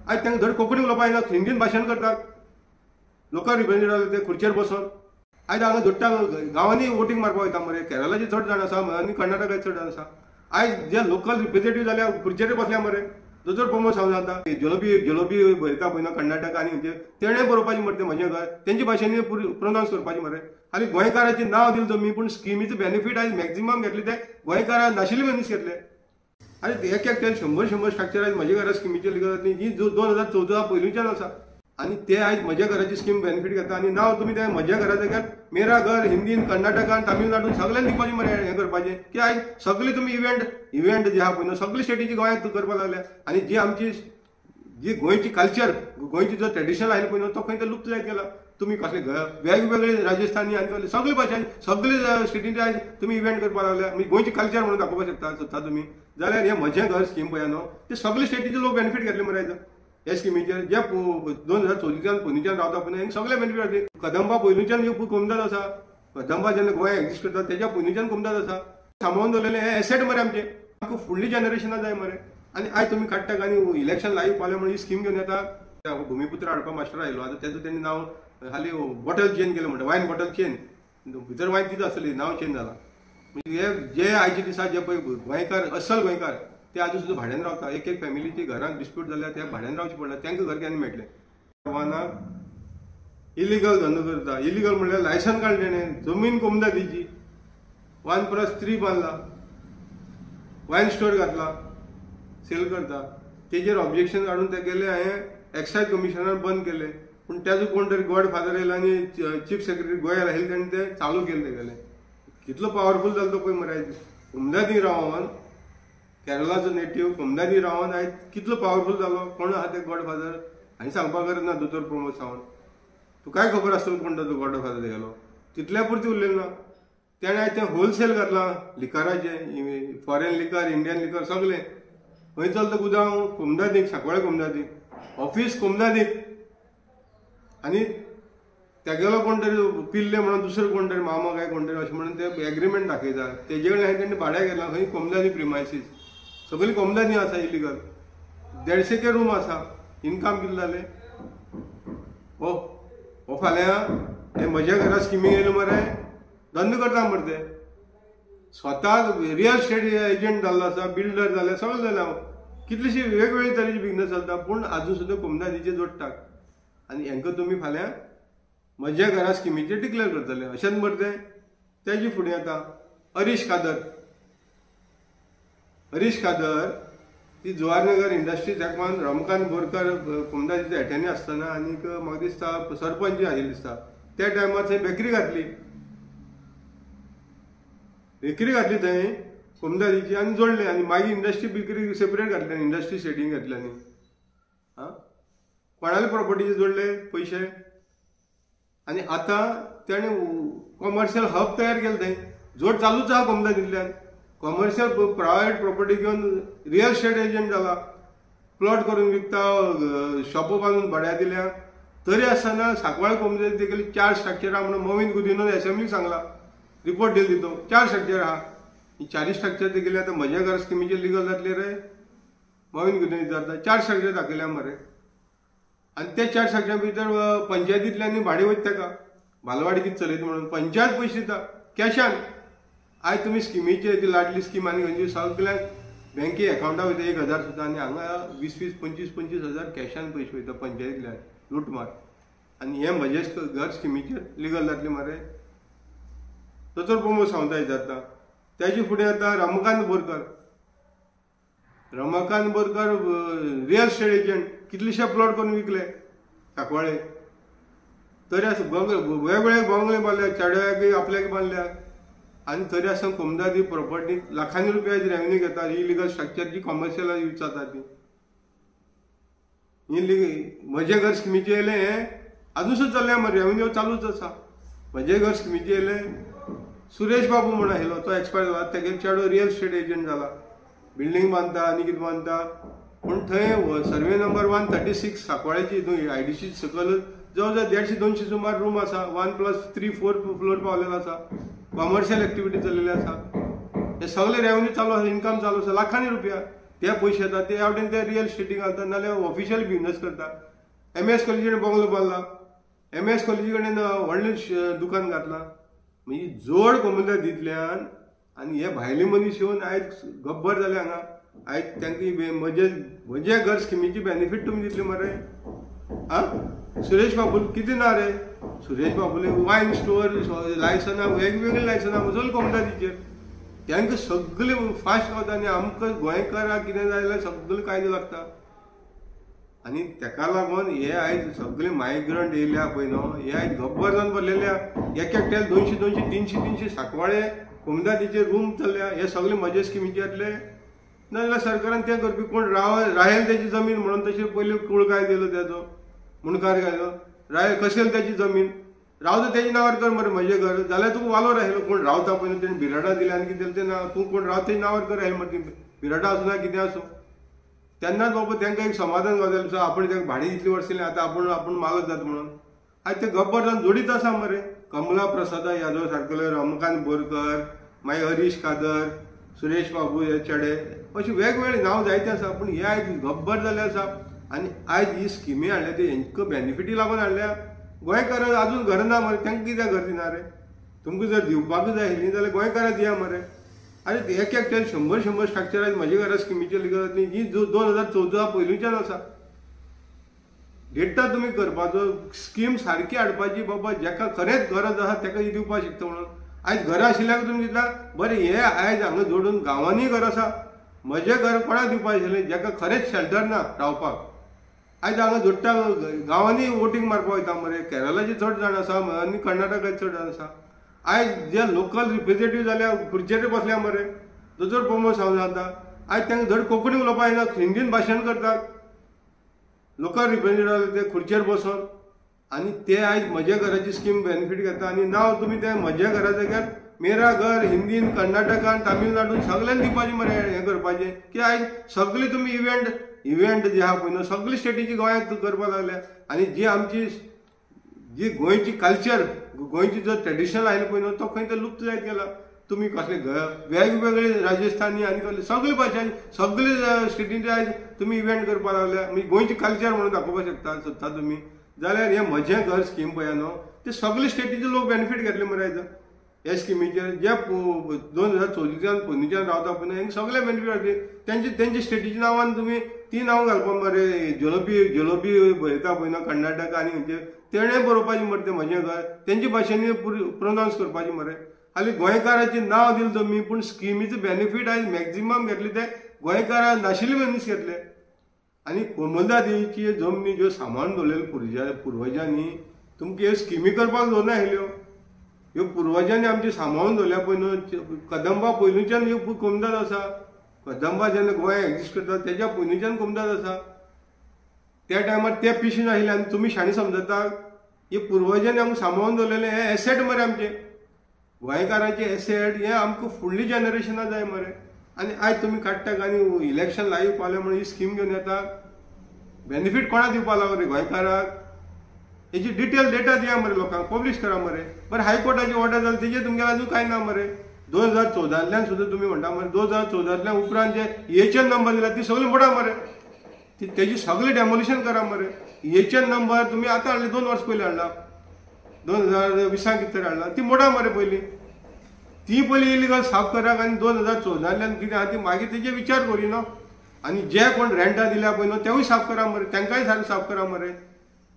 आज तांकां धड कोंकणी उलोवपा येना, हिंदीन भाशण करतात, लोकल रिप्रेझेंटेटिव्ह ते खुर्चेर बसून. आज हांगा जोडटा गांवांनी वोटींग मारपाक वयता मरे. केरळाचे चड जाण आसा आनी कर्नाटकाचे चड जाण आसा. आज जे लोकल रिप्रेझेंटेटिव्ह जाल्या खुर्चेर बसल्या मरे. दोतोर प्रमोद सावंत जाता जलोबी भरता पळय ना कर्नाटक आनी म्हणजे तेणें बरोवपाचें मरे तें म्हजें घर तेंचे भाशेन प्रोनावंस करपाचें मरे. आनी गोंयकाराचें नांव दिलें तुमी पूण स्किमीचो बेनिफीट आज मॅक्झिमम घेतले ते गोंयकारां नाशिल्ले मनीस घेतले. आनी एक ते 100 स्ट्रक्चर आज म्हज्या घरा स्किमीचेर लिगल जाता ही 2014 पयलींच्यान आसा. आनी ते आज म्हज्या घराची स्कीम बेनिफीट घेता. आनी नांव तुमी ते म्हज्या घरा जाग्यार मेरा घर हिंदीन कर्नाटकान तामिळनाडून सगळ्यांनी दिवपाचें मरे हें करपाचें की आज सगळे तुमी इव्हेंट जे आहा पळय न्हू सगळे स्टेटीची गोंयांत करपाक लागल्या. आनी जी आमची जी गोंयची कल्चर गोंयची जो ट्रेडिशनल आयला पळय न्हू तो खंय लुप्त जायत गेला. तुमी कसले वेगवेगळे राजस्थानी आनी सगळे भाशा सगळे स्टेटीचे आज तुमी इव्हेंट करपाक लागल्या. म्हणजे गोंयची कल्चर म्हणून दाखोवपाक सोदता तुमी जाल्यार हें म्हजें घर स्कीम पळय न्हू ते सगळे स्टेटीचे लोक बेनिफीट घेतले मरे आयज ह्या स्किमीचेर. जे 2014 पयलींच्यान रावता पळय सगळे बेनिफीट जातले. कदंबा पयलींच्यान कोमदाद आसा. कदंबा जेन्ना गोंय एक्झिस्ट करता तेच्या पयलींच्यान कोमदाद आसा. सांबाळून दवरलेले हे एसेट मरे आमचे. आमकां फुडली जनरेशनां जाय मरे. आनी आयज तुमी काडटात आनी इलेक्शन लायव्ह पावले म्हणून ही स्कीम घेवन येता. भुमिपुत्र हाडपा मास्टर आयलो आतां तेजो तेणी नांव हाली बॉटल चेंज केलें म्हणटा वायन बॉटल चेंज. भितर वायन तितूच आसली नांव चेंज जालां. म्हणजे हे जे आयचे दिसा जे पळय गोंयकार असल गोंयकार ते आजून सुद्दां भाड्यान रावता. एक फॅमिलीची घरांत डिस्प्यूट जाल्यार ते भाड्यान रावचे पडना तांकां घर केन्ना मेळटलें. इलिगल धंदो करता. इलिगल म्हणल्यार लायसन काडलें तेणें जमीन कोमदादीची 1+3 बांदला वायन स्टोर घातला सेल करता. तेजेर ऑब्जेक्शन काडून ते गेले हांवें एक्सायज कमिशनान बंद केलें. पूण तेजो कोण तरी गॉड फादर येयलो आनी चीफ सेक्रेटरी गोंय आयले तेणें ते चालू केलें तेगेलें. कितलो पावरफूल जालो तो पळय मरे आयज. कोमदादी रावन केरळाचो नेटीव कोमदादी रावन आयज कितलो पावरफूल जालो. कोण आहा ते गॉड फादर हांवें सांगपाक गरज ना. दोतोर प्रमोद सावंत तुकाय खबर आसतलो कोण तो गॉड फादर तेगेलो. तितल्या पुरती उरलेलो ना. तेणें आयज तें होलसेल घातलां लिकराचें. फॉरेन लिकर इंडियन लिकर सगळें खंय चलता गुदांव कोमदादीक सांकवाळे कोमदादीक ऑफीस कोमदादीक. आनी तेगेलो कोण तरी पिल्ले म्हणून दुसरो कोण तरी मामा काय कोण तरी अशें म्हणून ते एग्रीमेंट दाखयता. तेजे कडेन हांवें तेणें भाड्याक गेलां खंय कोमदादी प्रिमायसीस सगळी कोमदादी आसा इलिगल. 150 रूम आसा. इनकम कितलें जालें हो फाल्यां हे म्हज्या घरा स्किमी येयलो मरे धंदो करता मरे ते. स्वता रियल एस्टेट एजंट जाल्लो आसा बिल्डर जाले सगळें जालें हांव. कितलीशी वेगवेगळे तरेची बिजनस चलता पूण आजून सुद्दां कोमदादीचे जोडटात. आनी हांकां तुमी फाल्यां म्हज्या घरा स्किमीचेर डिक्लेअर करतले अशेंच मरे ते. तेजे फुडें येता हरीश कादर ती जवाहरनगर इंडस्ट्रीज एक्टान रमकांत बोरकार कोमदादीच्या हेट्यांनी आसतना आनीक म्हाका दिसता सरपंच आशिल्लो दिसता त्या टायमार थंय बेकरी घातली थंय कोमदादीची आनी जोडले. आनी मागीर इंडस्ट्री बेकरी सेपरेट घातली आनी इंडस्ट्री सेटींग घातल्यानी. कोणाले प्रॉपर्टीचे जोडले पयशे. आनी आतां तेणें कॉमर्शियल हब तयार केलें थंय. जोड चालूच आहा कोमदादींतल्यान. कॉमर्शियल प्रायवेट प्रॉपर्टी घेवन रियल एस्टेट एजंट जाला. प्लॉट करून विकता शॉपो बांदून भाड्या दिल्या. तरी आसतना सांकवाळे कोमदादी तेगेली 4 स्ट्रक्चर आहा म्हणून मोविन गुदिनो एसेंब्लीक सांगला रिपोर्ट दिली दितो 4 स्ट्रक्चर आहा. ही 4 स्ट्रक्चर तेगेली आतां म्हज्या घर स्किमीचेर लिगल जातले रे. मोविन गुदिनो जाता 4 स्ट्रक्चर दाखयल्या मरे. आनी ते 4 स्ट्रक्चर भितर पंचायतींतल्यान भाडे वयता ताका बालवाडी कितें चलयता म्हणून पंचायत पयशे दिता कॅशान. आयज तुमी स्किमीचे ती लाडली स्कीम आनी खंयची सगळ्यांक बँके एकाउंटा वयता 1000 सुद्दां आनी हांगा 20-25 हजार कॅशान पयशे वयता पंचायतींतल्यान लूटमार. आनी हें म्हजें घर स्किमीचेर लिगल जातलें मरे. दोतोर प्रमोद सावंत जाता. तेजे फुडें येता Ramakant Borkar real estate agent कितलेशे प्लॉट करून विकले सांकवाळे. तरी आसा वेगवेगळे बंगले बांदल्या चेड्याक आपल्याक बांदल्या. आनी तरी आसा कोमदादी प्रॉपर्टी लाखांनी रुपयाची रेव्हेन्यू घेता. इलिगल स्ट्रक्चर जी कॉमर्शियल यूज जाता ती म्हजें घर स्किमीचें येयलें हें आजून सुद्दां चल्लें मरे रेव्हेन्यू चालूच आसा. म्हजें घर स्किमीचें येयलें सुरेश बाबू म्हूण आशिल्लो तो एक्सपायर जाला. तेगे चेडो रियल एस्टेट एजंट जाला. बिल्डींग बांदता आनी कितें बांदता. पूण थंय सर्वे नंबर 136 सांकवाळेची न्हू आयडीसी सकयल जवळ जवळ 150-200 सुमार रूम आसा. 1+3-4 फ्लोर पावलेलो आसा. कॉमर्शियल एक्टिविटी चलिल्ली आसा. हे सगळे रेव्हेन्यू चालू आसा. इनकम चालू आसा लाखांनी रुपया. ते पयशे येता ते आवटेन ते रियल इस्टेटीक घालता नाल्यार ऑफिशियल बिझनेस करता. MS कॉलेजी कडेन बंगलो बांदला, MS कॉलेजी कडेन व्हडलें दुकान घातलां. म्हणजे जोड कोमुद्यां दितल्यान आनी हे भायले मनीस येवन आयज गब्बर जाले हांगा. आयज तांकां म्हजे घर स्किमीची बेनिफीट तुमी दितले मरे. सुरेश बाबूल कितें ना रे, सुरेश बाबूले वायन स्टोर लायसनां वेगवेगळी लायसनां वचून कोमुद्याचेर तांकां सगळे फास्ट गावता आनी आमकां गोंयकारांक कितें जाल्यार सगळे कायदे लागता. आनी ताका लागून हे आयज सगळे मायग्रंट येयल्या पळय न्हू, हे आयज गब्बर जावन बसलेल्या. एक एकट्याला 200-200-300 साकवाळे कोमुद्याचेर रूम चल्ल्या. हे सगळे म्हजे स्किमीचे येतले नाजाल्यार सरकारान तें करपी कोण राहेल त्याची जमीन म्हणून तशें पयलीं कुळकाय दिलो तेजो मुणकार घालो. राहेल कशेल त्याची जमीन रावता तेजे नांवार कर मरे म्हजें घर जाल्यार तुका वालो राहिलो. कोण रावता पळय तेणें बिराटा दिल्या आनी कितें तें ना, तूं कोण रावता तेजे नांवार कर राहील मरे. बिराटा आसूं ना कितें आसूं तेन्नाच बाबा तांकां एक समाधान गावतलें. आपण ताका भाडी इतली वर्सांनी आतां आपूण मालक जाता म्हणून आयज ते गब्बर जावन जोडीत आसा मरे. कमला प्रसाद यादव सारकेले, रमाकांत बोरकर, मागीर हरीश कादर, सुरेश बाबू हे चेडे अशी वेगवेगळी नांव जायते आसा. पूण हे आयज गब्बर जाल्ले आसा आनी आयज ही स्किमी हाडल्या ते हेंकां बेनिफिटी लागून हाडल्या. गोंयकारांक आजून घर ना मरे, तांकां कित्याक घर दिना रे? तुमकां जर दिवपाक जाय आसली जाल्यार गोंयकारांक दिया मरे. आनी एक एकट्यान 100 स्ट्रक्चर आयज म्हजे घरा स्किमीचेर लिगल जातली जी 2014 पयलींच्यान आसा. डेटा तुमी करपाचो स्कीम सारकी हाडपाची बाबा जेका खरेंच गरज आसा ताका दिवपाक शकता म्हणून. आयज घरां आशिल्ल्याक तुमी दिता बरें. हे आयज हांगा जोडून गांवांनी घर आसा. म्हजें घर कोणाक दिवपाक आशिल्लें जेका खरेंच शेल्टर ना रावपाक. आयज हांगा जोडटा गांवांनी वोटींग मारपाक वयता मरे. केरळाचे चड जाण आसा आनी कर्नाटकाचे चड जाण आसा. आयज जे लोकल रिप्रेझेंटेटिव्ह जाल्या खुर्चेर बसल्या मरे, दोतोर प्रमोद सावंत जाता. आयज तांकां धड कोंकणी उलोवपाक येना, हिंदीन भाशण करतात. लोकल रिप्रेझेंटेटिव्ह ते खुर्चेर बसून आनी ते आयज म्हज्या घराची स्कीम बेनिफीट घेता. आनी नांव तुमी ते म्हज्या घरा जाग्यार मेरा घर हिंदीन कर्नाटकान तामिळनाडून सगळ्यांक दिवपाचें मरे. हें करपाचें की आयज सगळे तुमी इव्हेंट जे आहा पळय न्हू सगळी स्टेटीची गोंयांत करपाक लागल्या. आनी जी आमची जी गोंयची कल्चर गोंयची जो ट्रेडिशनल आयलें पळय न्हू तो खंय तो लुप्त जायत गेला. तुमी कसले वेगवेगळे राजस्थानी आनी कसले सगळे भाशेन सगळे स्टेटीचे आयज तुमी इव्हेंट करपाक लागल्या. म्हणजे गोंयची कल्चर म्हणून दाखोवपाक सोदता तुमी जाल्यार हें म्हजें घर स्कीम पळय न्हू ते सगळे स्टेटीचे लोक बेनिफीट घेतले मरे. आयज ह्या स्किमीचेर जे 2014 पयलींच्यान रावता पळय हेंकां सगळे बेनिफीट घातले. तेंच्या स्टेटीच्या नांवान तुमी ती नांव घालपाक मरे. जलोबी बरयता पळय न्हू कर्नाटक आनी खंयचे तेणें बरोवपाचें मरे तें म्हजें घर तेंच्या भाशेनी प्रोनावंस करपाचें मरे. हालीं गोंयकाराचें नांव दिलें तुमी पूण स्किमीचो बेनिफीट आयज मॅक्झिमम घेतले ते गोंयकारां नाशिल्ले मनीस घेतले. आनी कोमुद्याची जमनी ज्यो सांबाळून दवरलेल्यो पुर्वजांनी तुमकां ह्यो स्किमी करपाक दवरना आशिल्ल्यो. ह्यो पुर्वजांनी आमची सांबाळून दवरल्या पळय न्हू. कदंबा पयलींच्यान ह्यो कोमुद्यात आसा. कदंबा जेन्ना गोंय एक्जिस्ट करता तेज्या पयलींच्यान कोमुद्यात आसा. त्या टायमार ते पिशे नाशिल्ले आनी तुमी शाणी समजता. हे पुर्वजांनी आमकां सांबाळून दवरलेले हे एसेट मरे आमचे गोंयकारांचे एसेट. हे आमकां फुडली जनरेशनां जाय मरे. आनी आयज तुमी काडटात आनी इलेक्शन लायव पावलें म्हणून ही स्कीम घेवन येता. बेनिफीट कोणाक दिवपाक लागो रे गोंयकाराक? हेची डिटेल डेटा दिया मरे लोकांक पब्लीश करा मरे. बरें हायकोर्टाची ऑर्डर जाली तेजेर तुमगेलें आजून कांय ना मरे. 2014 सुद्दां तुमी म्हणटा मरे 2014 उपरांत जे EHN नंबर दिला ती सगळी मोडा मरे. तेजी सगळी डेमोलिशन करा मरे. EHN नंबर तुमी आतां हाडले 2 वर्स पयलीं हाडला 2020 कितें हाडला ती मोडा मरे. पयलीं ती पयलीं इलिगल साफ कराक आनी 2014 कितें आहा ती मागीर तेजे विचार करी न्हू. आनी जे कोण रेंटा दिल्या पळय न्हू तेवूय साफ करा मरे. तांकांय साफ करा मरे.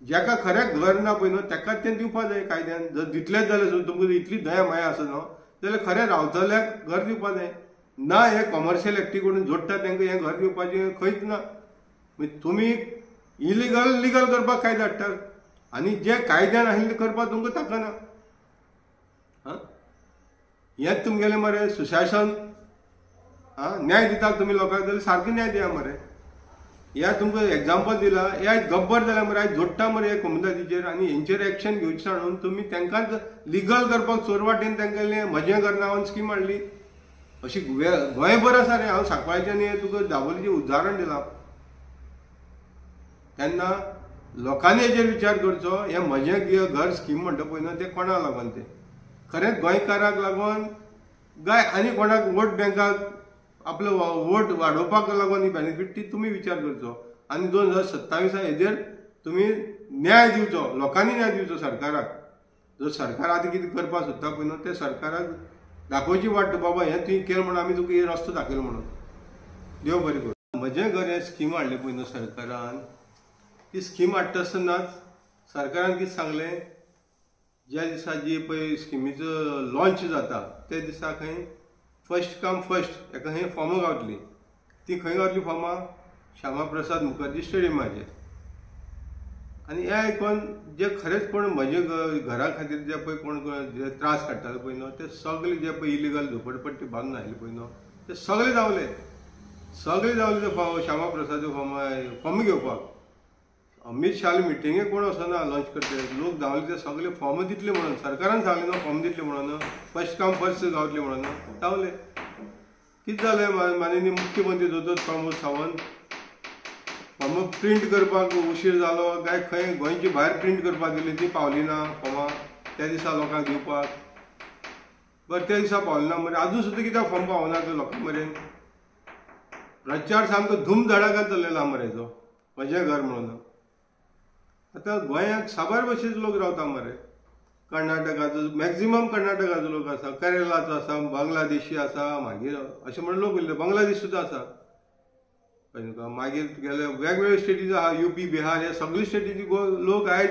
जेका खरेंच घर ना पळय न्हू ताकाच तें दिवपाक जाय कायद्यान. जर दितलेच जाल्यार तुमकां इतली दया माया आसा न्हू जाल्यार खरें रावतल्याक घर दिवपाक जाय ना. हे कमर्शियल एक्टी करून जोडटा तांकां हें घर दिवपाचें खंयच ना. तुमी इलिगल लिगल करपाक कायदे हाडटात आनी जे कायद्यान आशिल्लें करपाक तुमकां ताकना. हेंच तुमगेलें मरे सुशासन. न्याय दितात तुमी लोकांक जाल्यार सारको न्याय दिया मरे. ह्या तुमकां एग्जाम्पल दिला हे आयज गब्बर जाल्यार मरे. आयज जोडटा मरे हे कोमुद्याचेर आनी हेंचेर एक्शन घेवचें हाडून तुमी तांकांच लिगल करपाक चोर वाटेन तांगेलें म्हजें घर नांवान स्कीम हाडली. अशी गोंयभर आसा रे. हांव सांकवाळच्यान तुका दाबोलीचें उदाहरण दिलां. तेन्ना लोकांनी हेजेर विचार करचो. हें म्हजें घर स्कीम म्हणटा पळय न्हू तें कोणाक लागून तें खरेंच गोंयकाराक लागून काय आनी कोणाक वोट बँकाक आपलं वोट वाडोवपाक लागून ही बेनिफीट ती तुमी विचार करचो आनी 2027 हेजेर तुमी न्याय दिवचो, लोकांनी न्याय दिवचो सरकाराक. जो सरकार आतां कितें करपाक सोदता पळय न्हू ते सरकाराक दाखोवची वाट बाबा हें तुवें केलें म्हणून आमी तुका हे रस्तो दाखयलो म्हणून. देव बरें करूं. म्हजें घर हें स्कीम हाडलें पळय न्हू सरकारान, ती स्कीम हाडटा आसतनाच सरकारान कितें सांगलें, ज्या दिसा जी पळय स्किमीचो लॉन्च जाता त्या दिसा खंय फर्स्ट कम फर्स्ट एका खंय फॉर्मां गावतली. ती खंय गावतली फॉर्मां? श्यामा प्रसाद मुखर्जी स्टेडियमाचेर. आनी हें आयकून जे खरेंच कोण म्हजे घरा खातीर जे पळय कोण जे त्रास काडटाले पळय न्हू ते सगळे जे पळय इलिगल झोपडपट्टी बांदून आयले पळय न्हू ते सगळे जावले ते श्यामा प्रसाद फॉर्म घेवपाक. अमित शाह मिटिंगेक कोण वचना लॉन्च करते, लोक धांवले ते सगळे फॉर्म दितले म्हणून सरकारान सांगलें न्हू फॉर्म दितले म्हणून, फर्स्ट कम फर्स्ट गावतले म्हणून धांवले. कितें जालें माननीय मुख्यमंत्री दोतोर प्रमोद सावंत फॉर्म प्रिंट करपाक उशीर जालो काय खंय गोंयची भायर प्रिंट करपाक गेली ती पावली ना फॉर्मां त्या दिसा लोकांक दिवपाक. बरें त्या दिसा पावली ना मरे अजून सुद्दां कित्याक फॉर्म पावना तो लोकां मेरेन. प्रचार सामको धूम धडाक्यात चल्लेलो मरे जो म्हजें घर म्हणून. आतां गोंयांत साबार भशेचे लोक रावता मरे. कर्नाटकाचो मॅक्झिमम कर्नाटकाचो लोक आसा, केरळाचो आसा, बांगलादेशी आसा, मागीर अशें म्हणून लोक उरले बांगलादेश सुद्दां आसा. मागीर गेले वेगवेगळे स्टेटीचे आहा, UP बिहार हे सगळे स्टेटीचे लोक आयज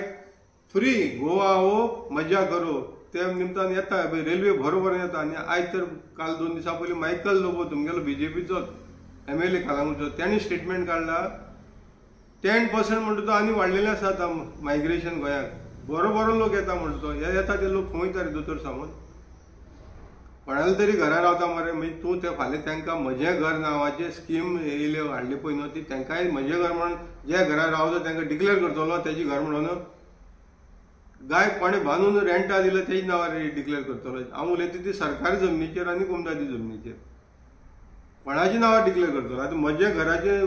फ्री गोवा हो मजा करो त्या निमतान येता. रेल्वे बरोबर येता. आनी आयज तर काल 2 दिसां पयलीं मायकल लोबो तुमगेलो BJPचो MLA कालांगूटचो ताणें स्टेटमेंट काडला 10% म्हणटा तो आनी वाडलेलें आसा आतां मायग्रेशन गोंयांत. बरो लोक येता म्हणटा तो. हे येता ते लोक खंय वयता रे दोतोर सावंत? कोणाले तरी घरा रावता मरे. म्हणजे तूं ते फाल्यां तांकां म्हजें घर नांवाचें स्कीम येयले हाडले पळय न्हू ती तांकांय म्हजें घर म्हणून जे घरा रावता तांकां डिक्लेअर करतलो तेजें घर म्हणून. गाय कोणें बांदून रेंटा दिलं तेजे नांवार डिक्लेअर करतलो. हांव उलयता ती सरकारी जमनीचेर आनी कोमदादी जमनीचेर कोणाच्या नांवार डिक्लेअर करतलो. आतां म्हज्या घराचे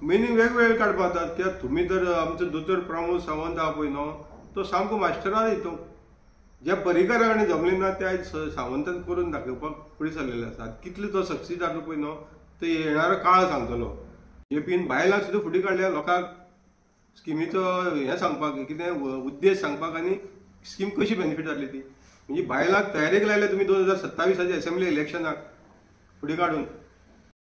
मिनींग वेगवेगळे काडपाक जातात. कित्याक तुमी तर आमचो दोतोर प्रमोद सावंत आहा पळय न्हू तो सामको मास्टरान हितून जे परिकारा कडेन जमलें ना ते आयज सावंतान करून दाखोवपाक फुडें सरलेले आसात. कितले तो सक्सीड जालो पळय न्हू तो येणारो काळ सांगतलो. JPन बायलांक सुद्दां फुडें काडल्या लोकांक स्किमीचो हें सांगपाक कितें उद्देश सांगपाक आनी स्कीम कशी बेनिफीट जातली ती. म्हणजे बायलांक तयारेक लायल्या तुमी 2027 असेंब्ली इलेक्शनाक फुडें काडून